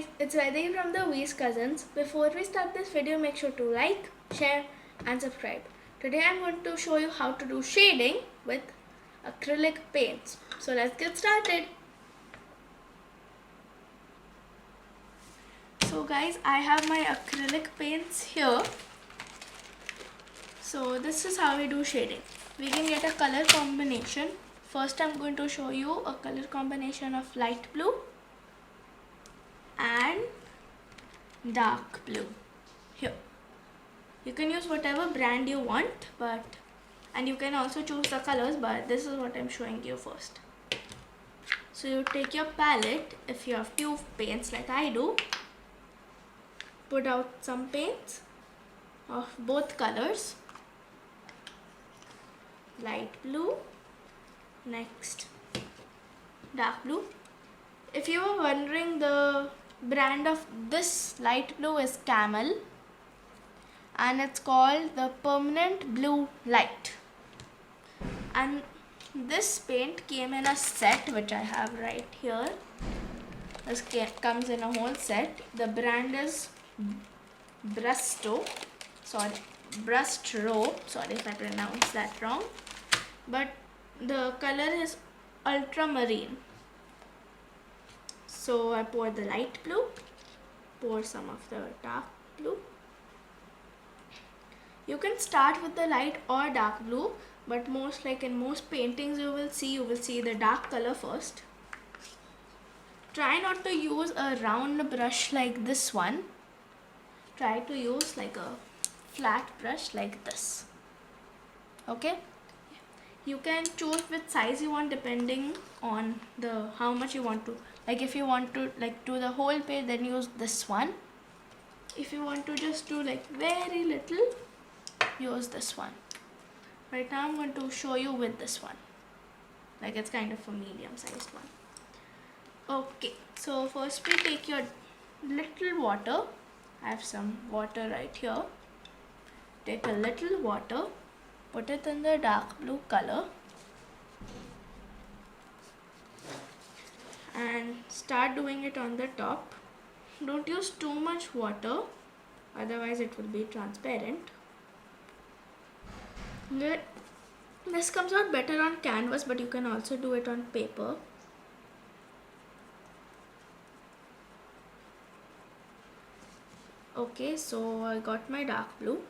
guys, it's Vaidehi from the Wees Cousins. Before we start this video, make sure to like, share and subscribe. Today I'm going to show you how to do shading with acrylic paints. So let's get started. So guys, I have my acrylic paints here. So this is how we do shading. We can get a color combination. First I'm going to show you a color combination of light blue and dark blue. Here you can use whatever brand you want, and you can also choose the colors, but this is what I'm showing you first. So you take your palette, if you have few paints like I do, put out some paints of both colors, light blue, next dark blue. If you were wondering, the brand of this light blue is Camel and it's called the Permanent Blue Light. And this paint came in a set which I have right here. This comes in a whole set. The brand is Brustro. Sorry if I pronounced that wrong. But the color is ultramarine. So I pour the light blue, pour some of the dark blue. You can start with the light or dark blue, but in most paintings you will see the dark color first. Try not to use a round brush like this one. Try to use like a flat brush like this. Okay? You can choose which size you want depending on how much you want to. Like if you want to do the whole page, then use this one. If you want to just do very little, use this one. Right now I'm going to show you with this one. It's kind of a medium sized one. Okay, so first we take your little water. I have some water right here. Take a little water, put it in the dark blue color and start doing it on the top. Don't use too much water, otherwise it will be transparent. This comes out better on canvas, but you can also do it on paper. Okay, so I got my dark blue.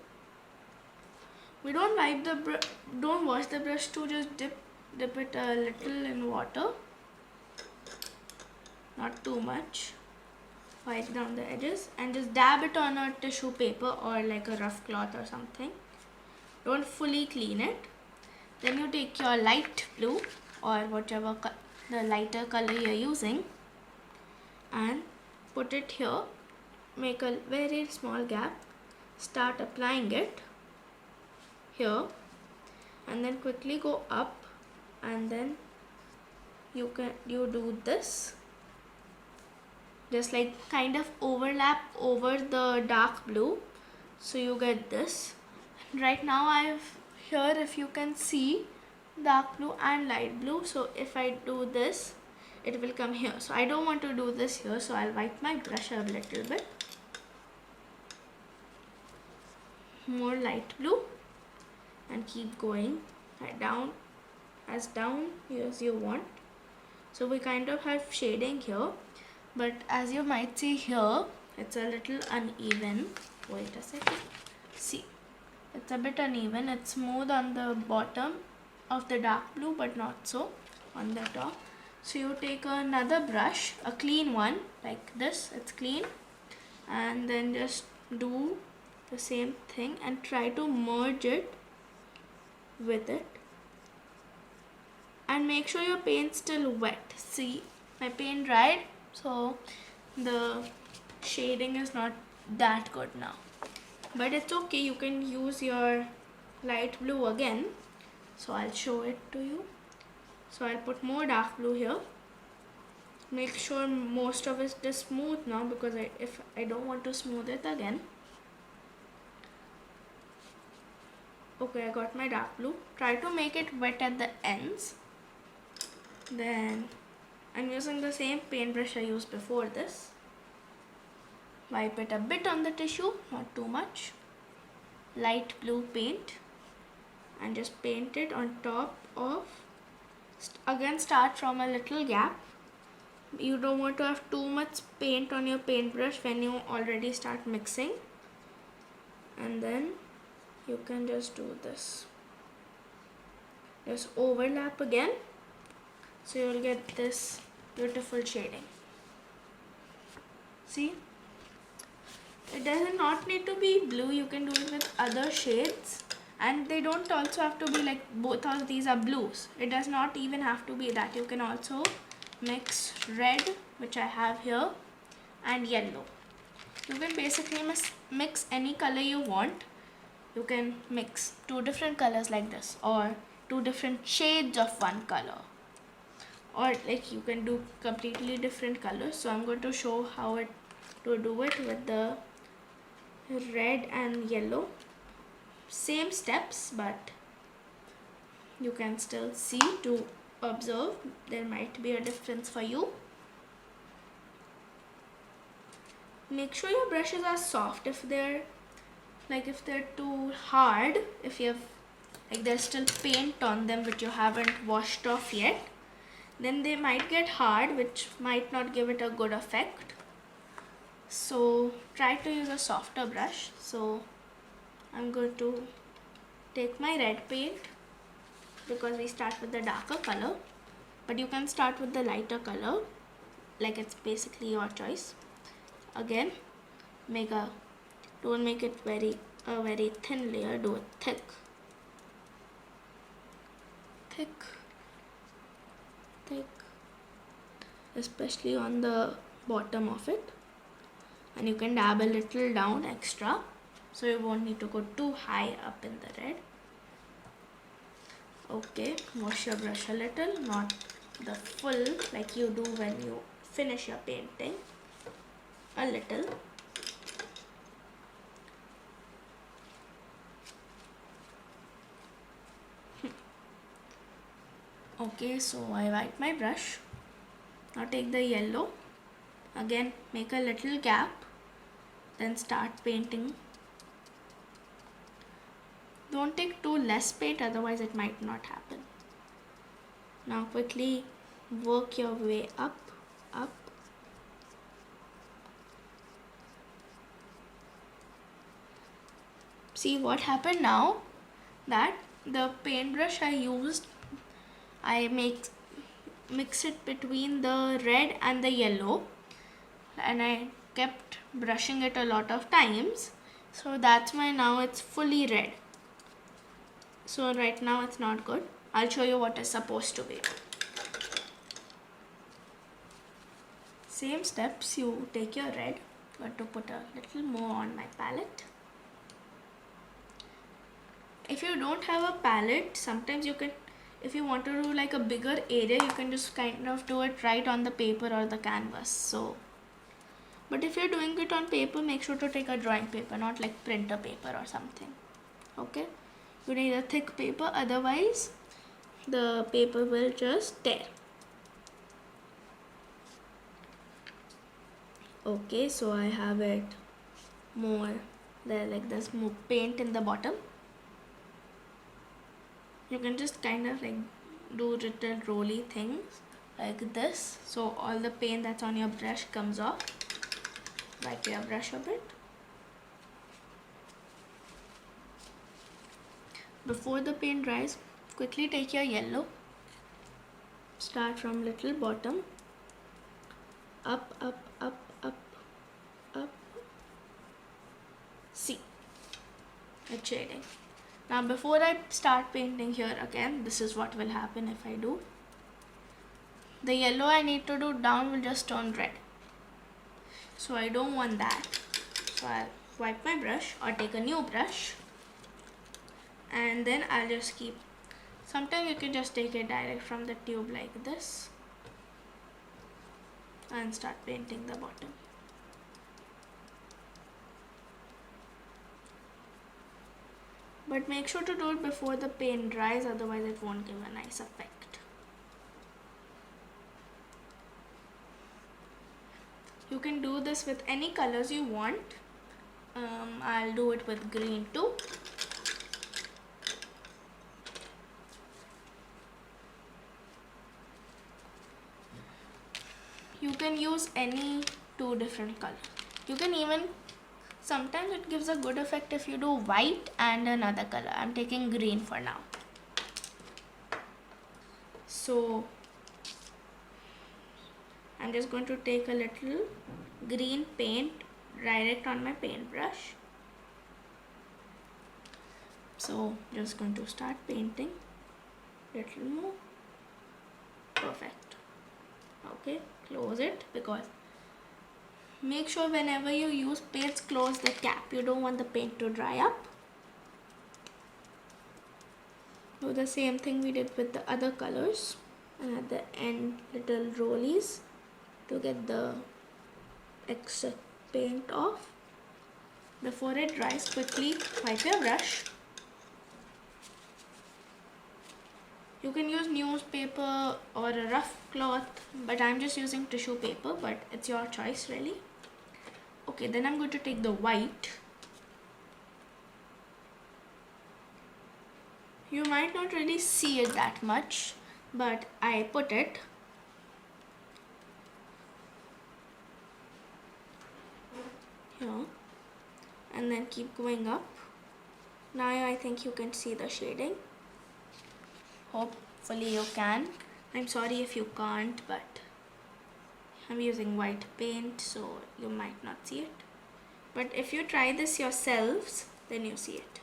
We don't wash the brush to just dip it a little in water. Not too much. Wipe down the edges and just dab it on a tissue paper or like a rough cloth or something. Don't fully clean it. Then you take your light blue or whatever the lighter color you're using and put it here. Make a very small gap. Start applying it here and then quickly go up, and then you do this. Just kind of overlap over the dark blue, so you get this. Right now here, if you can see, dark blue and light blue. So if I do this, it will come here. So I don't want to do this here, so I'll wipe my brush a little bit. More light blue and keep going down as you want. So we kind of have shading here, but as you might see here, it's a little uneven. Wait a second. See, it's a bit uneven. It's smooth on the bottom of the dark blue, but not so on the top. So you take another brush, a clean one like this, it's clean, and then just do the same thing and try to merge it with it. And make sure your paint's still wet. See, my paint dried, so the shading is not that good now. But it's okay, you can use your light blue again. So I'll show it to you. So I'll put more dark blue here. Make sure most of it is smooth now, because if I don't want to smooth it again. Okay, I got my dark blue. Try to make it wet at the ends. Then I'm using the same paintbrush I used before this. wipe it a bit on the tissue, not too much. Light blue paint and just paint it on top of, again start from a little gap. You don't want to have too much paint on your paintbrush when you already start mixing, and then you can just do this, just overlap again, so you'll get this beautiful shading. See, it does not need to be blue, you can do it with other shades, and they don't also have to be like both of these are blues. It does not even have to be that. You can also mix red, which I have here, and yellow. You can basically mix any color you want. You can mix two different colors like this, or two different shades of one color, or like you can do completely different colors. So I'm going to show how to do it with the red and yellow. Same steps, but you can still see to observe. There might be a difference for you. Make sure your brushes are soft. If they're too hard, if you have like there's still paint on them which you haven't washed off yet, then they might get hard, which might not give it a good effect. So try to use a softer brush. So I'm going to take my red paint, because we start with the darker color, but you can start with the lighter color, like it's basically your choice. Again, don't make it a very thin layer, do it thick, especially on the bottom of it, and you can dab a little down extra, so you won't need to go too high up in the red. Okay, wash your brush a little, not the full like you do when you finish your painting, a little. Okay, so I wipe my brush. Now take the yellow, again make a little gap, then start painting. Don't take too less paint, otherwise it might not happen. Now quickly work your way up. See what happened now, that the paintbrush I used, I mix it between the red and the yellow, and I kept brushing it a lot of times, so that's why now it's fully red. So right now it's not good. I'll show you what is supposed to be. Same steps, you take your red, but to put a little more on my palette. If you don't have a palette, sometimes you can, if you want to do like a bigger area, you can just kind of do it right on the paper or the canvas. So, but if you're doing it on paper, make sure to take a drawing paper, not like printer paper or something. Okay, you need a thick paper, otherwise the paper will just tear. Okay, so I have it more there, like there's more paint in the bottom. You can just kind of like do little rolly things like this, so all the paint that's on your brush comes off. Wipe your brush a bit. Before the paint dries, quickly take your yellow, start from little bottom, up. See, it's shading. Now before I start painting here again, this is what will happen if I do. The yellow I need to do down will just turn red. So I don't want that. So I'll wipe my brush or take a new brush, and then I'll just keep. Sometimes you can just take it direct from the tube like this and start painting the bottom. But make sure to do it before the paint dries, otherwise it won't give a nice effect. You You can do this with any colors you want. I'll do it with green too. You can use any two different colors. You can even, sometimes it gives a good effect if you do white and another color. I'm taking green for now. So I'm just going to take a little green paint direct on my paintbrush. So just going to start painting little more. Perfect. Okay, close it, because make sure whenever you use paints, close the cap. You don't want the paint to dry up. Do the same thing we did with the other colors, and at the end little rollies to get the extra paint off. Before it dries, quickly wipe your brush. You can use newspaper or a rough cloth, but I'm just using tissue paper, but it's your choice really. Okay, then I'm going to take the white. You might not really see it that much, but I put it. Here. And then keep going up. Now I think you can see the shading. Hopefully you can. I'm sorry if you can't, but I'm using white paint, so you might not see it. But if you try this yourselves, then you see it.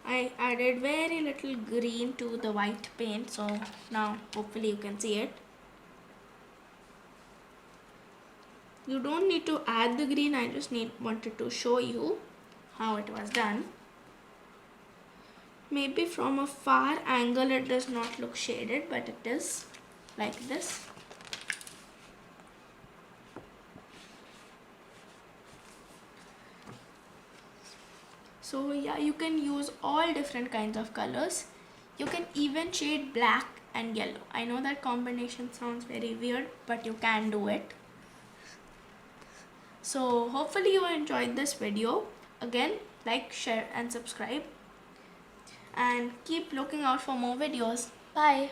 I added very little green to the white paint, so now hopefully you can see it. You don't need to add the green, I just wanted to show you how it was done. Maybe from a far angle it does not look shaded, but it is like this. So yeah, you can use all different kinds of colors. You can even shade black and yellow. I know that combination sounds very weird, but you can do it. So hopefully you enjoyed this video. Again, like, share and subscribe. And keep looking out for more videos. Bye.